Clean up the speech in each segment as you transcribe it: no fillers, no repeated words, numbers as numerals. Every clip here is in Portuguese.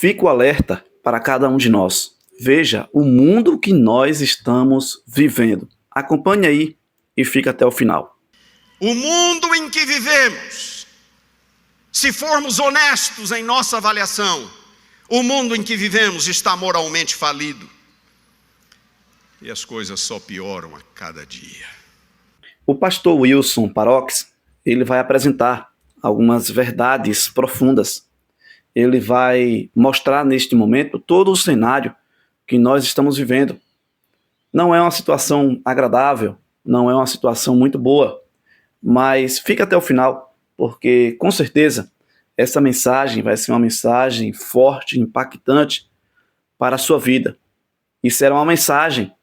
Fica o alerta para cada um de nós. Veja o mundo que nós estamos vivendo. Acompanhe aí e fica até o final. O mundo em que vivemos, se formos honestos em nossa avaliação, o mundo em que vivemos está moralmente falido. E as coisas só pioram a cada dia. O pastor Wilson Parox, ele vai apresentar algumas verdades profundas. Ele vai mostrar neste momento todo o cenário que nós estamos vivendo. Não é uma situação agradável, não é uma situação muito boa, mas fica até o final, porque com certeza essa mensagem vai ser uma mensagem forte, impactante para a sua vida. E será uma mensagem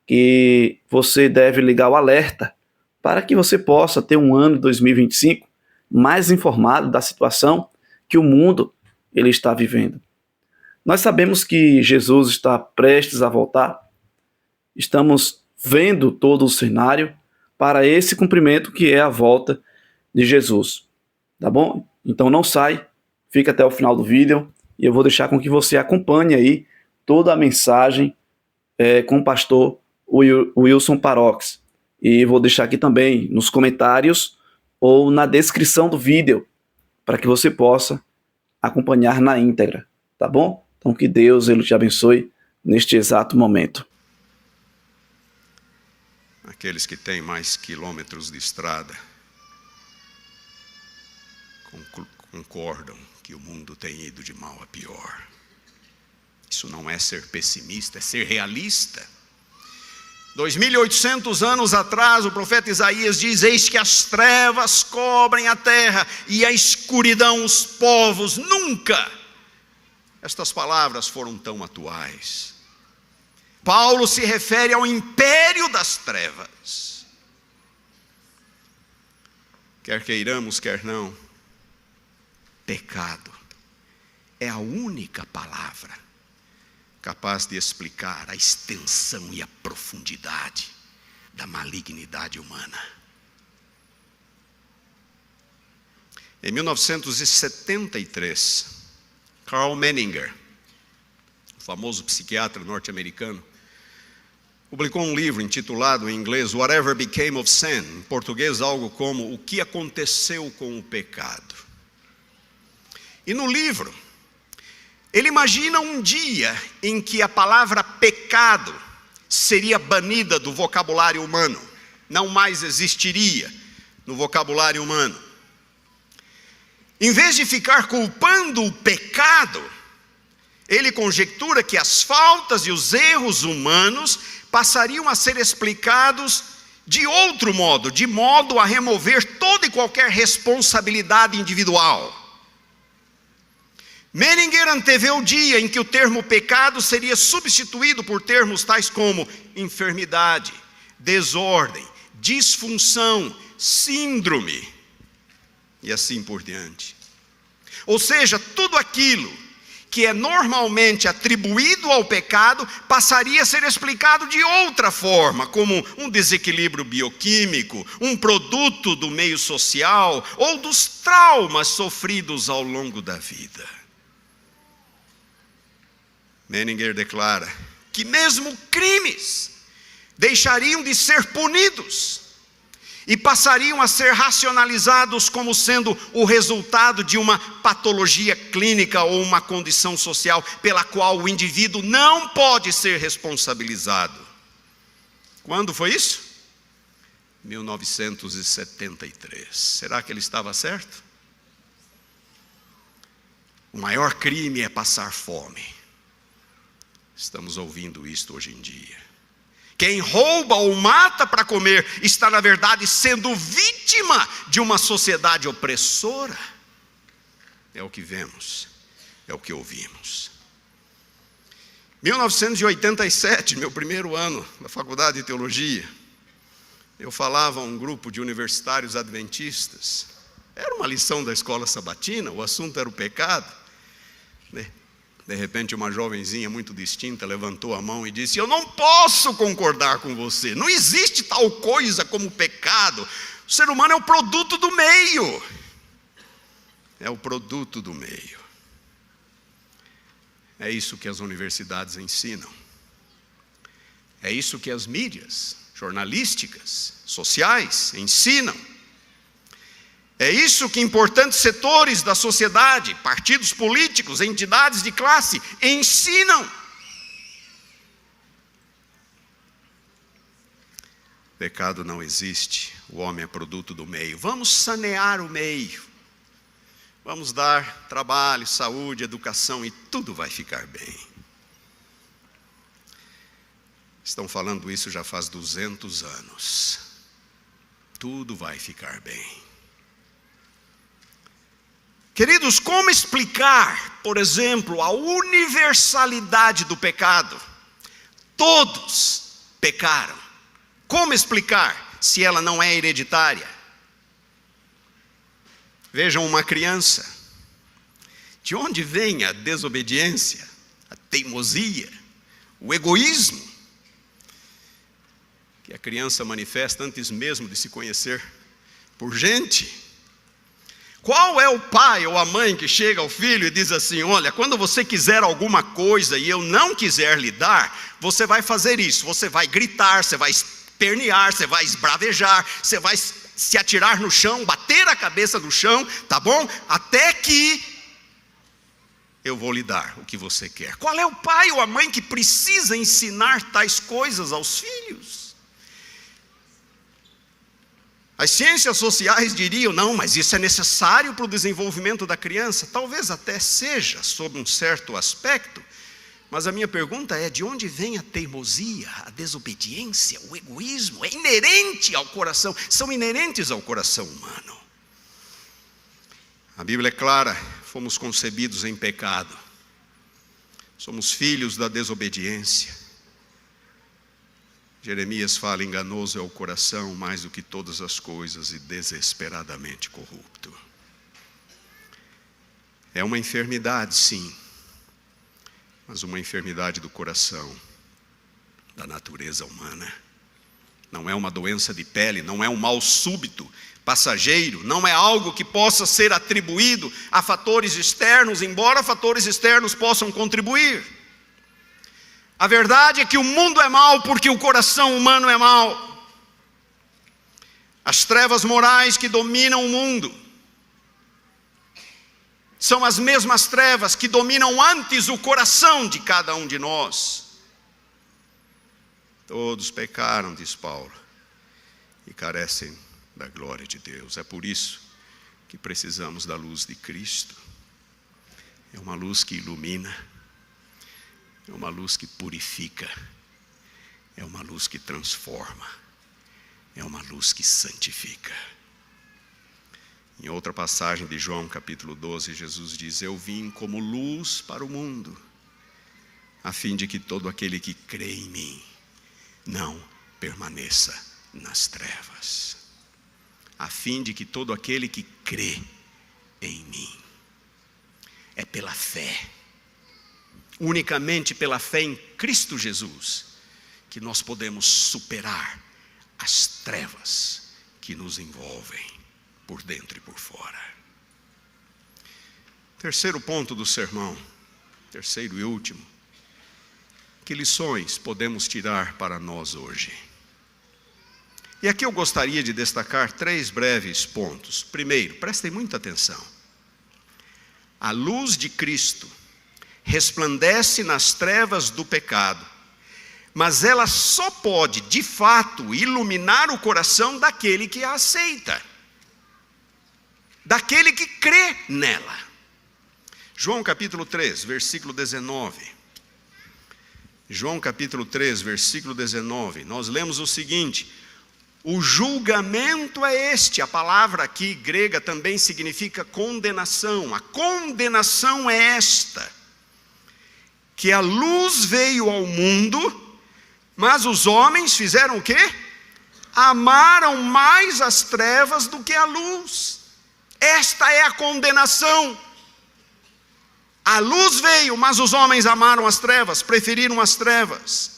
que você deve ligar o alerta para que você possa ter um ano de 2025 mais informado da situação que o mundo ele está vivendo. Nós sabemos que Jesus está prestes a voltar. Estamos vendo todo o cenário para esse cumprimento que é a volta de Jesus. Tá bom? Então não sai, fica até o final do vídeo e eu vou deixar com que você acompanhe aí toda a mensagem com o pastor Wilson Parox. E vou deixar aqui também nos comentários ou na descrição do vídeo para que você possa acompanhar na íntegra, tá bom? Então que Deus ele te abençoe neste exato momento. Aqueles que têm mais quilômetros de estrada concordam que o mundo tem ido de mal a pior. Isso não é ser pessimista, é ser realista. 2.800 anos atrás, o profeta Isaías diz: eis que as trevas cobrem a terra e a escuridão os povos. Nunca estas palavras foram tão atuais. Paulo se refere ao império das trevas. Quer queiramos, quer não, pecado é a única palavra capaz de explicar a extensão e a profundidade da malignidade humana. Em 1973, Karl Menninger, o famoso psiquiatra norte-americano, publicou um livro intitulado em inglês Whatever Became of Sin, em português algo como O que aconteceu com o pecado. E no livro, ele imagina um dia em que a palavra pecado seria banida do vocabulário humano, não mais existiria no vocabulário humano. Em vez de ficar culpando o pecado, ele conjectura que as faltas e os erros humanos passariam a ser explicados de outro modo, de modo a remover toda e qualquer responsabilidade individual. Menninger antevê o dia em que o termo pecado seria substituído por termos tais como enfermidade, desordem, disfunção, síndrome e assim por diante. Ou seja, tudo aquilo que é normalmente atribuído ao pecado passaria a ser explicado de outra forma, como um desequilíbrio bioquímico, um produto do meio social ou dos traumas sofridos ao longo da vida. Menninger declara que mesmo crimes deixariam de ser punidos e passariam a ser racionalizados como sendo o resultado de uma patologia clínica ou uma condição social pela qual o indivíduo não pode ser responsabilizado. Quando foi isso? 1973. Será que ele estava certo? O maior crime é passar fome. Estamos ouvindo isto hoje em dia. Quem rouba ou mata para comer está, na verdade, sendo vítima de uma sociedade opressora. É o que vemos, é o que ouvimos. 1987, meu primeiro ano na faculdade de teologia, eu falava a um grupo de universitários adventistas. Era uma lição da escola sabatina, o assunto era o pecado, né? De repente uma jovenzinha muito distinta levantou a mão e disse: eu não posso concordar com você, não existe tal coisa como pecado, o ser humano é o produto do meio. É o produto do meio. É isso que as universidades ensinam. É isso que as mídias jornalísticas, sociais ensinam. É isso que importantes setores da sociedade, partidos políticos, entidades de classe ensinam. Pecado não existe, o homem é produto do meio. Vamos sanear o meio. Vamos dar trabalho, saúde, educação e tudo vai ficar bem. Estão falando isso já faz 200 anos. Tudo vai ficar bem. Queridos, como explicar, por exemplo, a universalidade do pecado? Todos pecaram. Como explicar se ela não é hereditária? Vejam uma criança. De onde vem a desobediência, a teimosia, o egoísmo que a criança manifesta antes mesmo de se conhecer por gente? Qual é o pai ou a mãe que chega ao filho e diz assim: olha, quando você quiser alguma coisa e eu não quiser lhe dar, você vai fazer isso, você vai gritar, você vai espernear, você vai esbravejar, você vai se atirar no chão, bater a cabeça no chão, tá bom? Até que eu vou lhe dar o que você quer. Qual é o pai ou a mãe que precisa ensinar tais coisas aos filhos? As ciências sociais diriam: não, mas isso é necessário para o desenvolvimento da criança. Talvez até seja, sob um certo aspecto, mas a minha pergunta é: de onde vem a teimosia, a desobediência, o egoísmo? É inerente ao coração, são inerentes ao coração humano. A Bíblia é clara: fomos concebidos em pecado, somos filhos da desobediência. Jeremias fala: enganoso é o coração mais do que todas as coisas e desesperadamente corrupto. É uma enfermidade, sim, mas uma enfermidade do coração, da natureza humana. Não é uma doença de pele, não é um mal súbito, passageiro, não é algo que possa ser atribuído a fatores externos, embora fatores externos possam contribuir. A verdade é que o mundo é mau porque o coração humano é mau. As trevas morais que dominam o mundo são as mesmas trevas que dominam antes o coração de cada um de nós. Todos pecaram, diz Paulo, e carecem da glória de Deus. É por isso que precisamos da luz de Cristo. É uma luz que ilumina, é uma luz que purifica, é uma luz que transforma, é uma luz que santifica. Em outra passagem de João capítulo 12, Jesus diz: eu vim como luz para o mundo, a fim de que todo aquele que crê em mim não permaneça nas trevas. A fim de que todo aquele que crê em mim. É pela fé, unicamente pela fé em Cristo Jesus, que nós podemos superar as trevas que nos envolvem por dentro e por fora. Terceiro ponto do sermão, terceiro e último: que lições podemos tirar para nós hoje? E aqui eu gostaria de destacar 3 breves pontos. Primeiro, prestem muita atenção. A luz de Cristo resplandece nas trevas do pecado, mas ela só pode, de fato, iluminar o coração daquele que a aceita, daquele que crê nela. João capítulo 3, versículo 19. João capítulo 3, versículo 19, nós lemos o seguinte: o julgamento é este. A palavra aqui grega também significa condenação. A condenação é esta: que a luz veio ao mundo, mas os homens fizeram o quê? Amaram mais as trevas do que a luz. Esta é a condenação. A luz veio, mas os homens amaram as trevas, preferiram as trevas.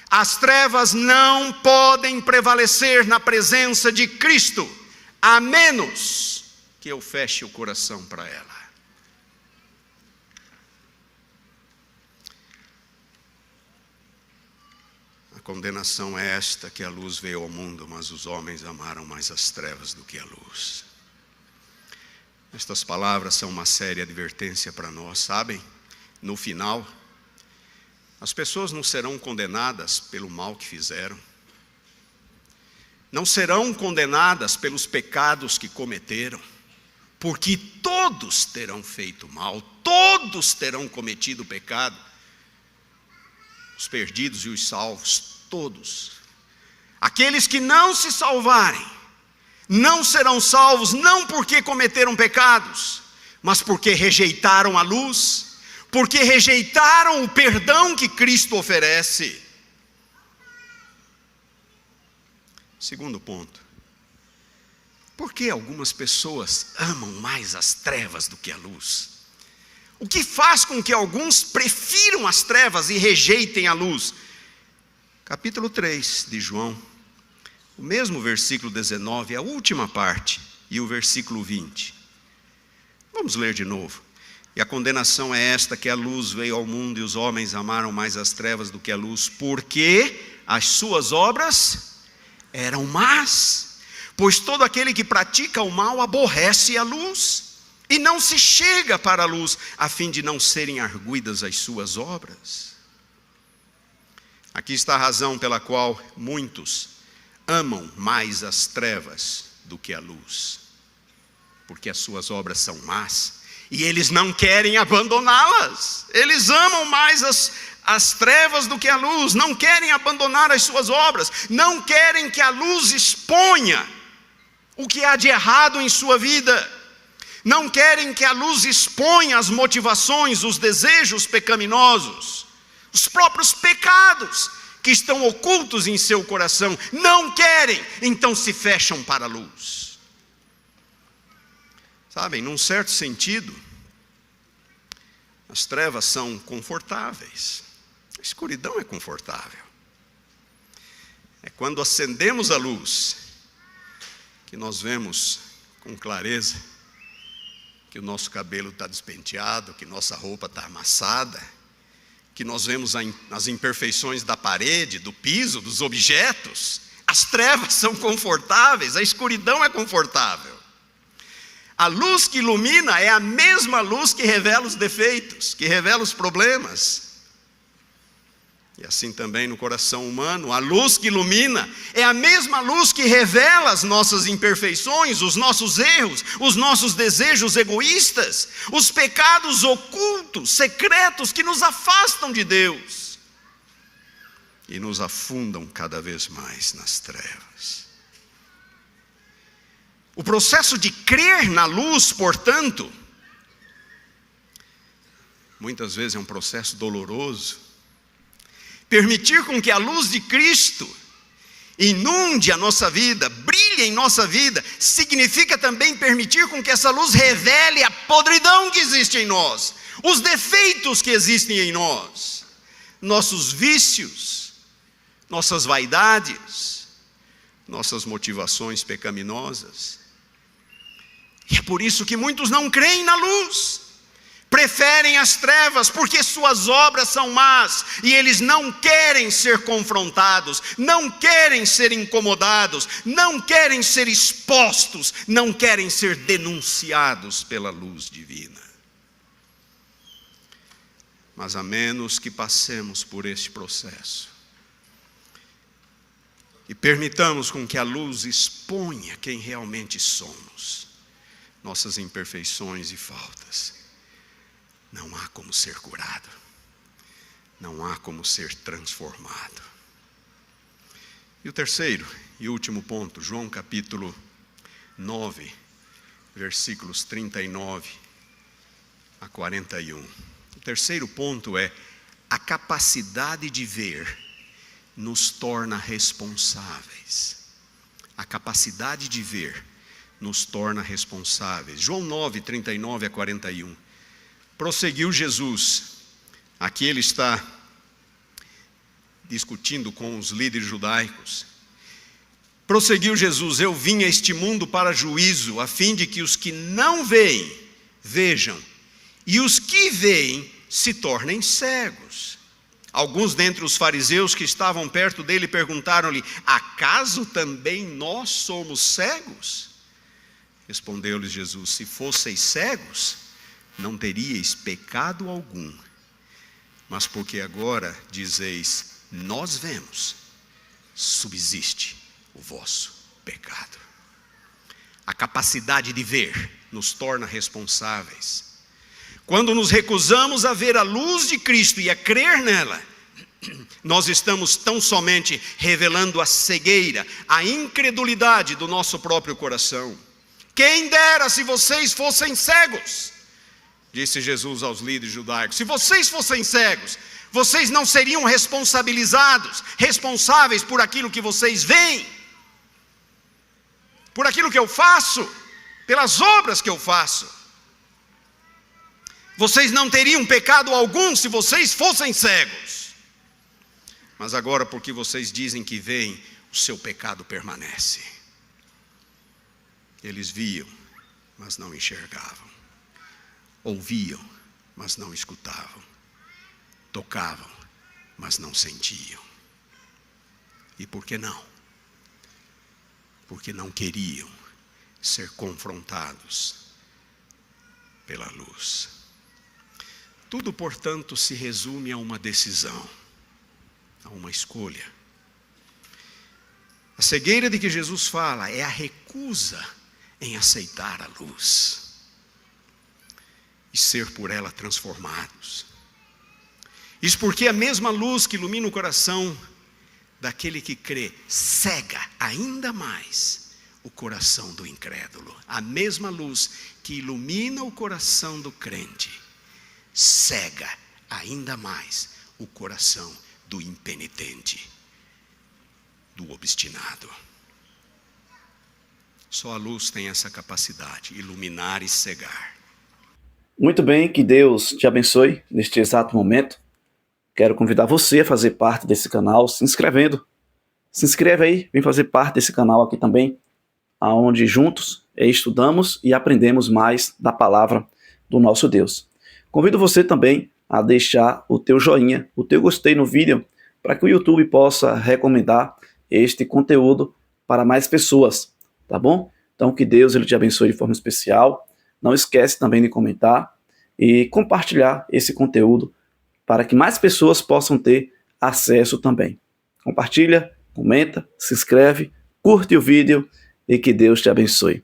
As trevas não podem prevalecer na presença de Cristo, a menos que eu feche o coração para ela. condenação é esta, que a luz veio ao mundo, mas os homens amaram mais as trevas do que a luz. Estas palavras são uma séria advertência para nós, sabem? No final, as pessoas não serão condenadas pelo mal que fizeram, não serão condenadas pelos pecados que cometeram, porque todos terão feito mal, todos terão cometido pecado, os perdidos e os salvos, todos. Aqueles que não se salvarem, não serão salvos, não porque cometeram pecados, mas porque rejeitaram a luz, porque rejeitaram o perdão que Cristo oferece. Segundo ponto, por que algumas pessoas amam mais as trevas do que a luz? O que faz com que alguns prefiram as trevas e rejeitem a luz? Capítulo 3 de João, o mesmo versículo 19, a última parte, e o versículo 20. Vamos ler de novo. E a condenação é esta, que a luz veio ao mundo e os homens amaram mais as trevas do que a luz, porque as suas obras eram más. Pois todo aquele que pratica o mal aborrece a luz e não se chega para a luz, a fim de não serem arguidas as suas obras. Aqui está a razão pela qual muitos amam mais as trevas do que a luz, porque as suas obras são más e eles não querem abandoná-las. Eles amam mais as trevas do que a luz, não querem abandonar as suas obras, não querem que a luz exponha o que há de errado em sua vida, não querem que a luz exponha as motivações, os desejos pecaminosos, os próprios pecados que estão ocultos em seu coração, não querem, então se fecham para a luz. Sabem, num certo sentido, as trevas são confortáveis, a escuridão é confortável. É quando acendemos a luz que nós vemos com clareza que o nosso cabelo está despenteado, que nossa roupa está amassada, que nós vemos as imperfeições da parede, do piso, dos objetos. As trevas são confortáveis, a escuridão é confortável. A luz que ilumina é a mesma luz que revela os defeitos, que revela os problemas. E assim também no coração humano, a luz que ilumina é a mesma luz que revela as nossas imperfeições, os nossos erros, os nossos desejos egoístas, os pecados ocultos, secretos que nos afastam de Deus e nos afundam cada vez mais nas trevas. O processo de crer na luz, portanto, muitas vezes é um processo doloroso. Permitir com que a luz de Cristo inunde a nossa vida, brilhe em nossa vida, significa também permitir com que essa luz revele a podridão que existe em nós, os defeitos que existem em nós, nossos vícios, nossas vaidades, nossas motivações pecaminosas. E é por isso que muitos não creem na luz, preferem as trevas, porque suas obras são más, e eles não querem ser confrontados, não querem ser incomodados, não querem ser expostos, não querem ser denunciados pela luz divina. Mas a menos que passemos por este processo e permitamos com que a luz exponha quem realmente somos, nossas imperfeições e faltas, não há como ser curado, não há como ser transformado. E o terceiro e último ponto, João capítulo 9, versículos 39 a 41. O terceiro ponto é: a capacidade de ver nos torna responsáveis. A capacidade de ver nos torna responsáveis. João 9, 39 a 41. Prosseguiu Jesus, aqui ele está discutindo com os líderes judaicos. Prosseguiu Jesus: eu vim a este mundo para juízo, a fim de que os que não veem, vejam, e os que veem se tornem cegos. Alguns dentre os fariseus que estavam perto dele perguntaram-lhe: acaso também nós somos cegos? Respondeu-lhes Jesus: se fosseis cegos, não teríeis pecado algum. Mas porque agora dizeis, nós vemos, subsiste o vosso pecado. A capacidade de ver nos torna responsáveis. Quando nos recusamos a ver a luz de Cristo e a crer nela, nós estamos tão somente revelando a cegueira, a incredulidade do nosso próprio coração. Quem dera se vocês fossem cegos, disse Jesus aos líderes judaicos. Se vocês fossem cegos, vocês não seriam responsáveis por aquilo que vocês veem, por aquilo que eu faço, pelas obras que eu faço. Vocês não teriam pecado algum se vocês fossem cegos. Mas agora, porque vocês dizem que veem, o seu pecado permanece. Eles viam, mas não enxergavam. Ouviam, mas não escutavam. Tocavam, mas não sentiam. E por que não? Porque não queriam ser confrontados pela luz. Tudo, portanto, se resume a uma decisão, a uma escolha. A cegueira de que Jesus fala é a recusa em aceitar a luz e ser por ela transformados. Isso porque a mesma luz que ilumina o coração daquele que crê cega ainda mais o coração do incrédulo. A mesma luz que ilumina o coração do crente cega ainda mais o coração do impenitente, do obstinado. Só a luz tem essa capacidade, iluminar e cegar. Muito bem, que Deus te abençoe neste exato momento. Quero convidar você a fazer parte desse canal se inscrevendo. Se inscreve aí, vem fazer parte desse canal aqui também, onde juntos estudamos e aprendemos mais da palavra do nosso Deus. Convido você também a deixar o teu joinha, o teu gostei no vídeo, para que o YouTube possa recomendar este conteúdo para mais pessoas, tá bom? Então que Deus ele te abençoe de forma especial. Não esquece também de comentar e compartilhar esse conteúdo para que mais pessoas possam ter acesso também. Compartilha, comenta, se inscreve, curte o vídeo e que Deus te abençoe.